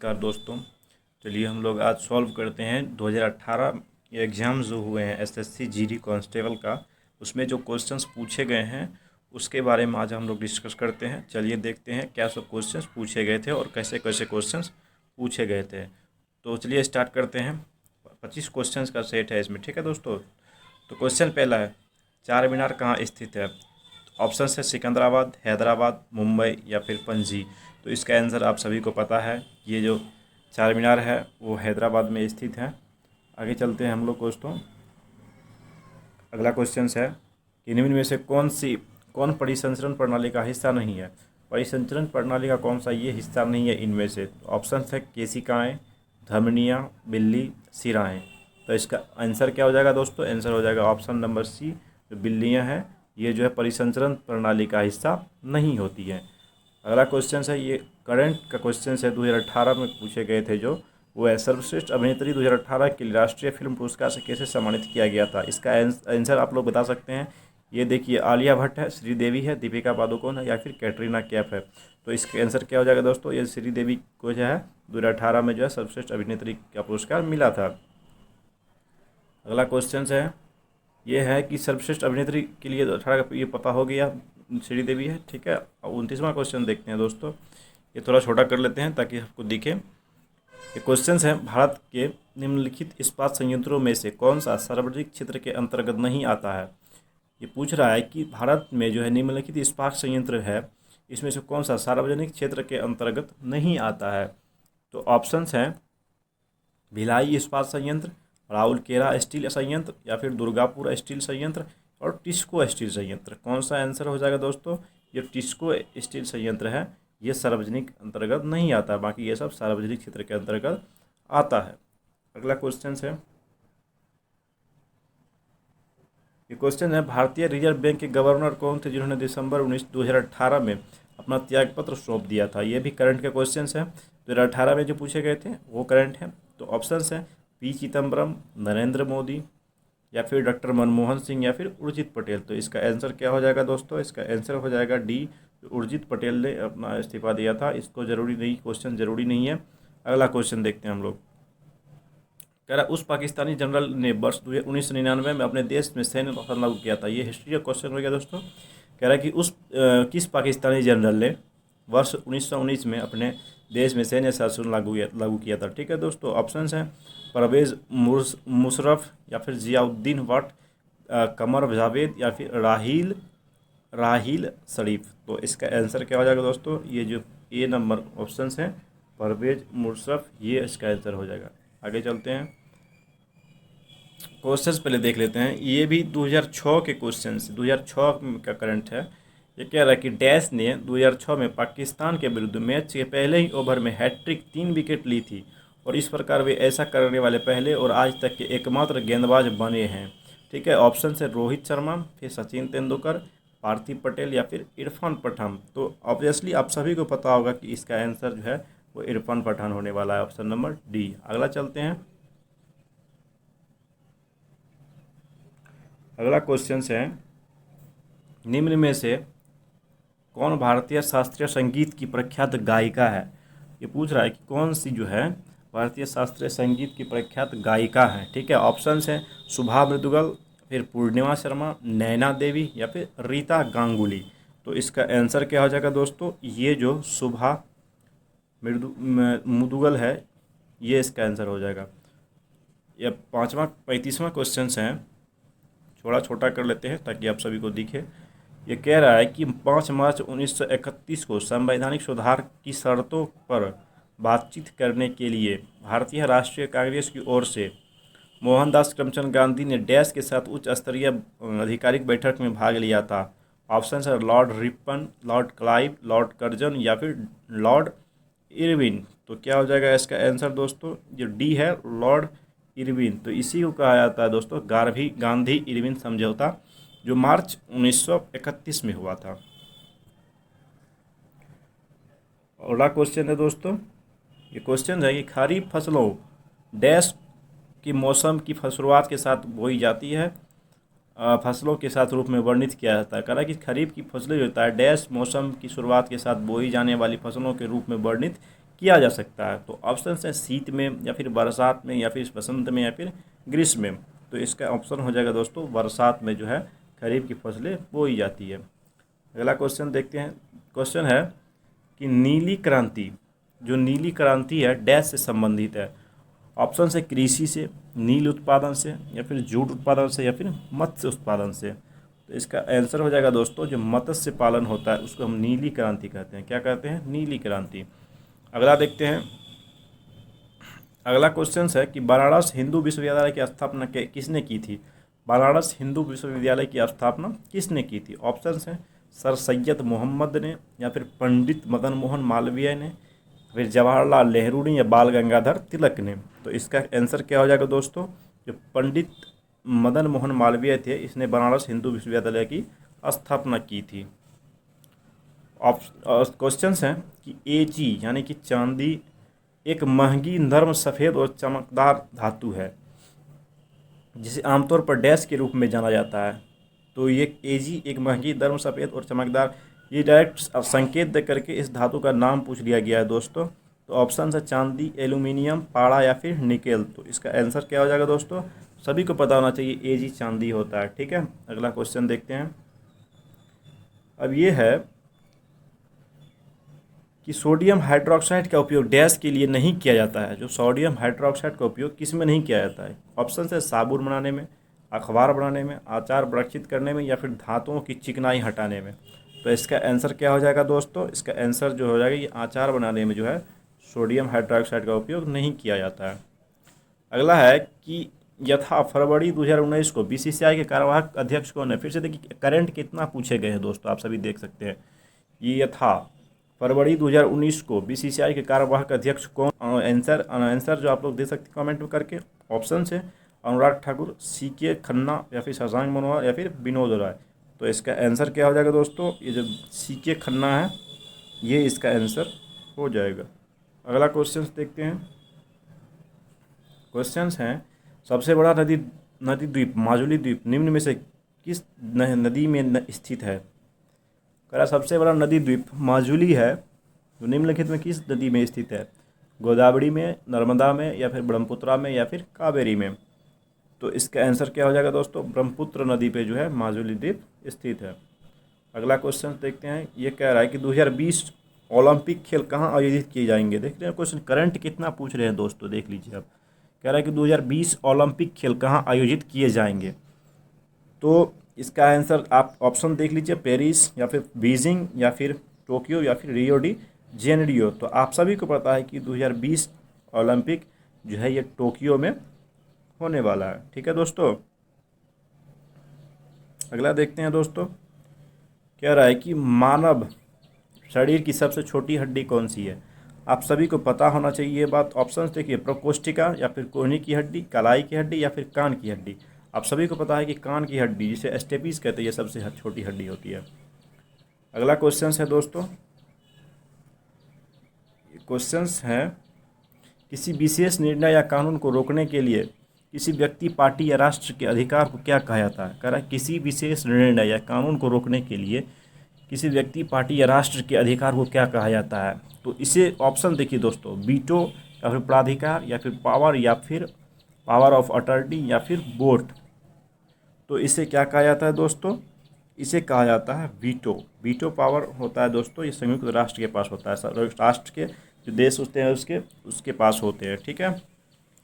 नमस्कार दोस्तों। चलिए हम लोग आज सॉल्व करते हैं 2018 एग्ज़ाम जो हुए हैं एसएससी जीडी कांस्टेबल का, उसमें जो क्वेश्चंस पूछे गए हैं उसके बारे में आज हम लोग डिस्कस करते हैं। चलिए देखते हैं क्या सब क्वेश्चंस पूछे गए थे और कैसे कैसे क्वेश्चंस पूछे गए थे। तो चलिए स्टार्ट करते हैं। 25 क्वेश्चंस का सेट है इसमें, ठीक है दोस्तों। तो क्वेश्चन पहला है, चार मीनार कहाँ स्थित है? ऑप्शन है सिकंदराबाद, हैदराबाद, मुंबई या फिर पणजी। तो इसका आंसर आप सभी को पता है, ये जो चार मीनार है वो हैदराबाद में स्थित है। आगे चलते हैं हम लोग दोस्तों। अगला क्वेश्चन है कि निम्न में से कौन परिसंचरण प्रणाली का हिस्सा नहीं है? परिसंचरण प्रणाली का कौन सा ये हिस्सा नहीं है इनमें से? ऑप्शन है केशिकाएँ, धमनियाँ, बिल्ली, सिराएँ। तो इसका आंसर क्या हो जाएगा दोस्तों? आंसर हो जाएगा ऑप्शन नंबर सी, जो बिल्लियाँ हैं ये जो है परिसंचरण प्रणाली का हिस्सा नहीं होती है। अगला क्वेश्चन है, ये करंट का क्वेश्चन है, 2018 में पूछे गए थे जो, वो है सर्वश्रेष्ठ अभिनेत्री 2018 के लिए राष्ट्रीय फिल्म पुरस्कार से कैसे सम्मानित किया गया था? इसका आंसर आप लोग बता सकते हैं। ये देखिए, आलिया भट्ट है, श्रीदेवी है, दीपिका पादुकोण है या फिर कैटरीना कैफ है। तो इसका आंसर क्या हो जाएगा दोस्तों? ये श्रीदेवी को जो है 2018 में जो है सर्वश्रेष्ठ अभिनेत्री का पुरस्कार मिला था। अगला क्वेश्चन है, ये है कि सर्वश्रेष्ठ अभिनेत्री के लिए 18 का ये पता हो गया, श्रीदेवी है, ठीक है। 29वां क्वेश्चन देखते हैं दोस्तों। ये थोड़ा छोटा कर लेते हैं ताकि आपको दिखे। ये क्वेश्चन है, भारत के निम्नलिखित इस्पात संयंत्रों में से कौन सा सार्वजनिक क्षेत्र के अंतर्गत नहीं आता है? ये पूछ रहा है कि भारत में जो है निम्नलिखित इस्पात संयंत्र है, इसमें से कौन सा सार्वजनिक क्षेत्र के अंतर्गत नहीं आता है? तो ऑप्शंस हैं भिलाई इस्पात संयंत्र, राउरकेला स्टील संयंत्र या फिर दुर्गापुर स्टील संयंत्र और टिस्को स्टील संयंत्र। कौन सा आंसर हो जाएगा दोस्तों? ये टिस्को स्टील संयंत्र है, ये सार्वजनिक अंतर्गत नहीं आता, बाकी ये सब सार्वजनिक क्षेत्र के अंतर्गत आता है। अगला क्वेश्चन है, ये क्वेश्चन है, भारतीय रिजर्व बैंक के गवर्नर कौन थे जिन्होंने दिसंबर 2018 में अपना त्यागपत्र सौंप दिया था? ये भी करंट के क्वेश्चन है, 2018 में जो पूछे गए थे वो करंट है। तो ऑप्शन है पी चिदम्बरम, नरेंद्र मोदी या फिर डॉक्टर मनमोहन सिंह या फिर उर्जित पटेल। तो इसका आंसर क्या हो जाएगा दोस्तों? इसका आंसर हो जाएगा डी, उर्जित पटेल ने अपना इस्तीफा दिया था। इसको जरूरी नहीं, क्वेश्चन जरूरी नहीं है। अगला क्वेश्चन देखते हैं हम लोग। कह रहा, उस पाकिस्तानी जनरल ने वर्ष 1999 में अपने देश में सैन्य शासन लागू किया था। ये हिस्ट्री का क्वेश्चन हो गया दोस्तों। कह रहा है कि किस पाकिस्तानी जनरल ने वर्ष 1919 में अपने देश में सैन्य शासन लागू किया था? ठीक है दोस्तों। ऑप्शन हैं परवेज़ मुशर्रफ या फिर जियाउद्दीन भट्ट, कमर जावेद या फिर राहील शरीफ। तो इसका आंसर क्या हो जाएगा दोस्तों? ये जो ए नंबर ऑप्शन है परवेज़ मुशर्रफ, ये इसका आंसर हो जाएगा। आगे चलते हैं, क्वेश्चंस पहले देख लेते हैं। ये भी 2006 के क्वेश्चन, 2006 का करंट है। ये कह रहा है कि डैश ने 2006 में पाकिस्तान के विरुद्ध मैच के पहले ही ओवर में हैट्रिक 3 विकेट ली थी और इस प्रकार वे ऐसा करने वाले पहले और आज तक के एकमात्र गेंदबाज बने हैं। ठीक है, ऑप्शन है रोहित शर्मा, फिर सचिन तेंदुलकर, पार्थिव पटेल या फिर इरफान पठान। तो ऑब्वियसली आप सभी को पता होगा कि इसका आंसर जो है वो इरफान पठान होने वाला है, ऑप्शन नंबर डी। अगला चलते हैं। अगला क्वेश्चन है, निम्न में से कौन भारतीय शास्त्रीय संगीत की प्रख्यात गायिका है? ये पूछ रहा है कि कौन सी जो है भारतीय शास्त्रीय संगीत की प्रख्यात गायिका है। ठीक है, ऑप्शन है शुभा मुदुगल, फिर पूर्णिमा शर्मा, नैना देवी या फिर रीता गांगुली। तो इसका आंसर क्या हो जाएगा दोस्तों? ये जो शुभा मुदुगल है, ये इसका आंसर हो जाएगा। ये 35वां क्वेश्चन है, थोड़ा छोटा कर लेते हैं ताकि आप सभी को दिखे। ये कह रहा है कि 5 मार्च 1931 को संवैधानिक सुधार की शर्तों पर बातचीत करने के लिए भारतीय राष्ट्रीय कांग्रेस की ओर से मोहनदास करमचंद गांधी ने डैश के साथ उच्च स्तरीय आधिकारिक बैठक में भाग लिया था। ऑप्शन है Lord Ripon, Lord Clive, Lord Curzon या फिर लॉर्ड इरविन। तो क्या हो जाएगा इसका आंसर दोस्तों? जो डी है, लॉर्ड इरविन। तो इसी को कहा जाता है दोस्तों गांधी इरविन समझौता, जो मार्च 1931 में हुआ था। अगला क्वेश्चन है दोस्तों, ये क्वेश्चन है कि खरीफ फसलों डैश की मौसम की शुरुआत के साथ बोई जाती है, फसलों के साथ रूप में वर्णित किया जाता है। कह रहा है कि खरीफ की फसलें जो होता है डैश मौसम की शुरुआत के साथ बोई जाने वाली फसलों के रूप में वर्णित किया जा सकता है? तो ऑप्शन है शीत में, या फिर बरसात में, या फिर बसंत में, या फिर ग्रीष्म में। तो इसका ऑप्शन हो जाएगा दोस्तों बरसात में जो है खरीफ की फसलें बोई जाती है। अगला क्वेश्चन देखते हैं। क्वेश्चन है कि नीली क्रांति, जो नीली क्रांति है डैश से संबंधित है? ऑप्शन है कृषि से, नील उत्पादन से, या फिर जूट उत्पादन से, या फिर मत्स्य उत्पादन से। तो इसका आंसर हो जाएगा दोस्तों जो मत्स्य पालन होता है उसको हम नीली क्रांति कहते हैं। क्या कहते हैं? नीली क्रांति। अगला देखते हैं। अगला क्वेश्चन है कि बनारस हिंदू विश्वविद्यालय की स्थापना किसने की थी? बनारस हिंदू विश्वविद्यालय की स्थापना किसने की थी? ऑप्शन है सर सैयद मोहम्मद ने, या फिर पंडित मदन मोहन मालवीय ने, फिर जवाहरलाल नेहरू ने, या बाल गंगाधर तिलक ने। तो इसका आंसर क्या हो जाएगा दोस्तों? जो पंडित मदन मोहन मालवीय थे इसने बनारस हिंदू विश्वविद्यालय की स्थापना की थी। क्वेश्चन है कि एजी यानी कि चांदी एक महंगी नर्म सफ़ेद और चमकदार धातु है जिसे आमतौर पर डैश के रूप में जाना जाता है। तो ये एजी एक महंगी नर्म सफ़ेद और चमकदार, ये डायरेक्ट संकेत दे करके इस धातु का नाम पूछ लिया गया है दोस्तों। तो ऑप्शन है चांदी, एल्यूमिनियम, पाड़ा, या फिर निकेल। तो इसका आंसर क्या हो जाएगा दोस्तों? सभी को पता होना चाहिए एजी चांदी होता है। ठीक है, अगला क्वेश्चन देखते हैं। अब ये है कि सोडियम हाइड्रोक्साइड का उपयोग डैश के लिए नहीं किया जाता है। जो सोडियम हाइड्रोक्साइड का उपयोग किस में नहीं किया जाता है? ऑप्शन है साबुन बनाने में, अखबार बनाने में, आचार संरक्षित करने में, या फिर धातुओं की चिकनाई हटाने में। तो इसका आंसर क्या हो जाएगा दोस्तों? इसका आंसर जो हो जाएगा ये आचार बनाने में जो है सोडियम हाइड्रोक्साइड का उपयोग नहीं किया जाता है। अगला है कि यथा फरवरी 2019 को बीसीसीआई के कार्यवाहक अध्यक्ष कौन है? फिर से देखिए करंट कितना पूछे गए हैं दोस्तों, आप सभी देख सकते हैं। ये यथा फरवरी 2019 को बीसीसीआई के कार्यवाहक अध्यक्ष कौन? आंसर जो आप लोग दे सकते हैं कमेंट में करके। ऑप्शन है अनुराग ठाकुर, सीके खन्ना, या फिर शशांक मनोहर, या फिर विनोद राय। तो इसका आंसर क्या हो जाएगा दोस्तों? ये जो सीके खन्ना है ये इसका आंसर हो जाएगा। अगला क्वेश्चन देखते हैं। क्वेश्चंस हैं सबसे बड़ा नदी द्वीप माजुली द्वीप निम्न में से किस नदी में स्थित है? कह रहा सबसे बड़ा नदी द्वीप माजुली है जो निम्नलिखित में किस नदी में स्थित है? गोदावरी में, नर्मदा में, या फिर ब्रह्मपुत्रा में, या फिर कावेरी में। तो इसका आंसर क्या हो जाएगा दोस्तों? ब्रह्मपुत्र नदी पे जो है माजुली द्वीप स्थित है। अगला क्वेश्चन देखते हैं। ये कह रहा है कि 2020 ओलंपिक खेल कहाँ आयोजित किए जाएंगे? देख रहे हैं क्वेश्चन करंट कितना पूछ रहे हैं दोस्तों, देख लीजिए आप। कह रहा है कि 2020 ओलंपिक खेल कहाँ आयोजित किए जाएंगे? तो इसका आंसर आप ऑप्शन देख लीजिए, पेरिस, या फिर बीजिंग, या फिर टोक्यो, या फिर रियो डी जेनेरियो। तो आप सभी को पता है कि 2020 ओलंपिक जो है ये टोक्यो में होने वाला है। ठीक है दोस्तों, अगला देखते हैं दोस्तों। कह रहा है कि मानव शरीर की सबसे छोटी हड्डी कौन सी है? आप सभी को पता होना चाहिए ये बात। ऑप्शन देखिए, प्रकोष्ठिका, या फिर कोहनी की हड्डी, कलाई की हड्डी, या फिर कान की हड्डी। आप सभी को पता है कि कान की हड्डी जिसे स्टेपिस कहते हैं ये सबसे छोटी हड्डी होती है। अगला क्वेश्चन है दोस्तों। क्वेश्चन है किसी विशेष निर्णय या कानून को रोकने के लिए किसी व्यक्ति, पार्टी या राष्ट्र के अधिकार को क्या कहा जाता है? कह रहा है किसी विशेष निर्णय या कानून को रोकने के लिए किसी व्यक्ति, पार्टी या राष्ट्र के अधिकार को क्या कहा जाता है? तो इसे ऑप्शन देखिए दोस्तों, वीटो, या फिर प्राधिकार, या फिर पावर, या फिर पावर ऑफ अटॉर्नी, या फिर वोट। तो इसे क्या कहा जाता है दोस्तों? इसे कहा जाता है वीटो। वीटो पावर होता है दोस्तों ये संयुक्त राष्ट्र के पास होता है। राष्ट्र के जो देश होते हैं उसके पास होते हैं। ठीक है,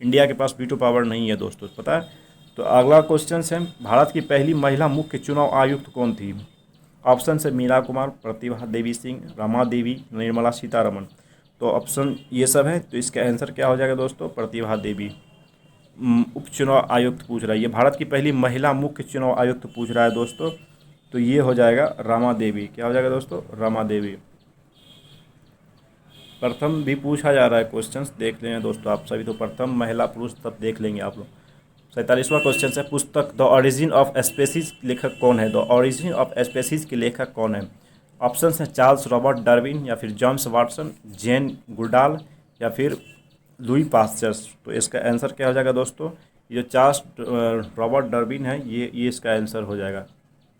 इंडिया के पास वीटो पावर नहीं है दोस्तों, पता है। तो अगला क्वेश्चन है भारत की पहली महिला मुख्य चुनाव आयुक्त कौन थी? ऑप्शन है मीरा कुमार, प्रतिभा देवी सिंह, रमा देवी, निर्मला सीतारमण। तो ऑप्शन ये सब है। तो इसका आंसर क्या हो जाएगा दोस्तों? प्रतिभा देवी उप चुनाव आयुक्त पूछ रहा है। ये भारत की पहली महिला मुख्य चुनाव आयुक्त पूछ रहा है दोस्तों। तो ये हो जाएगा रमा देवी। क्या हो जाएगा दोस्तों? रमा देवी। प्रथम भी पूछा जा रहा है क्वेश्चंस, देख लें दोस्तों आप सभी। तो प्रथम, महिला, पुरुष सब देख लेंगे आप लोग। 47वां क्वेश्चन है पुस्तक द ओरिजिन ऑफ स्पेसीज लेखक कौन है? द ओरिजिन ऑफ स्पेसीज के लेखक कौन है? ऑप्शन है चार्ल्स रॉबर्ट डार्विन, या फिर जेम्स वाटसन, जेन गुडाल, या फिर लुई पास्चर। तो इसका आंसर क्या हो जाएगा दोस्तों? ये जो चार्ल्स रॉबर्ट डार्विन है ये इसका आंसर हो जाएगा।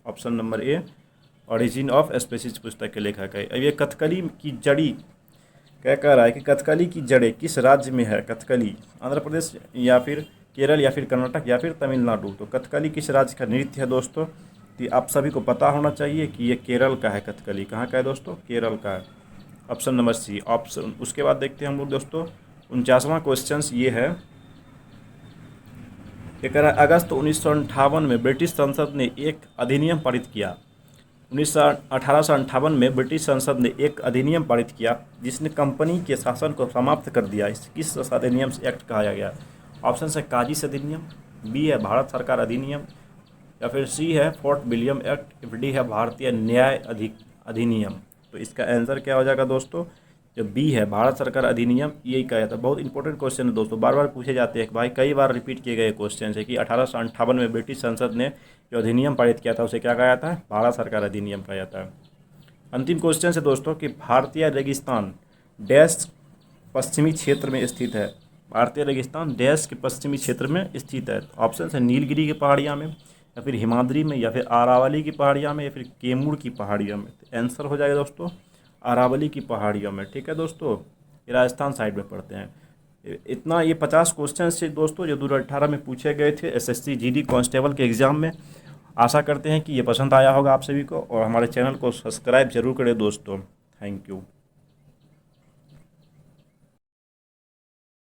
Option number A, origin of species पुस्तक के लेखक है। अब ये कथकली की जड़ी क्या कह रहा है कि कथकली की जड़ें किस राज्य में है? कथकली आंध्र प्रदेश या फिर केरल या फिर कर्नाटक या फिर तमिलनाडु। तो कथकली किस राज्य का नृत्य है दोस्तों? तो आप सभी को पता होना चाहिए कि ये केरल का है। कथकली कहाँ का है दोस्तों? केरल का है। Option number C. ऑप्शन उसके बाद देखते हैं हम लोग दोस्तों 49वां क्वेश्चन ये है। ये कह रहा है अगस्त 1958 में ब्रिटिश संसद ने एक अधिनियम पारित किया। 1858 में ब्रिटिश संसद ने एक अधिनियम पारित किया जिसने कंपनी के शासन को समाप्त कर दिया। इस किस अधिनियम से एक्ट कहा गया? ऑप्शन है काजिस अधिनियम, बी है भारत सरकार अधिनियम, या फिर सी है फोर्ट विलियम एक्ट, या फिर डी है भारतीय न्याय अधिनियम। तो इसका आंसर क्या हो जाएगा दोस्तों? जो बी है भारत सरकार अधिनियम, यही कहा जाता है। बहुत इंपॉर्टेंट क्वेश्चन है दोस्तों, बार बार पूछे जाते हैं भाई, कई बार रिपीट किए गए क्वेश्चन है कि 1858 में ब्रिटिश संसद ने जो अधिनियम पारित किया था उसे क्या कहा जाता है? भारत सरकार अधिनियम कहा जाता है। अंतिम क्वेश्चन है दोस्तों कि भारतीय रेगिस्तान डैश पश्चिमी क्षेत्र में स्थित है। भारतीय रेगिस्तान डैश के पश्चिमी क्षेत्र में स्थित है। ऑप्शन है नीलगिरी की पहाड़ियाँ में, या फिर हिमाद्री में, या फिर अरावली की पहाड़ियाँ में, या फिर कैमूर की पहाड़ियों में। तो आंसर हो जाएगा दोस्तों अरावली की पहाड़ियों में। ठीक है दोस्तों, ये राजस्थान साइड में पड़ते हैं। इतना ये 50 क्वेश्चन से दोस्तों जो 2018 में पूछे गए थे एसएससी जीडी कांस्टेबल के एग्ज़ाम में। आशा करते हैं कि ये पसंद आया होगा आप सभी को, और हमारे चैनल को सब्सक्राइब जरूर करें दोस्तों। Thank you.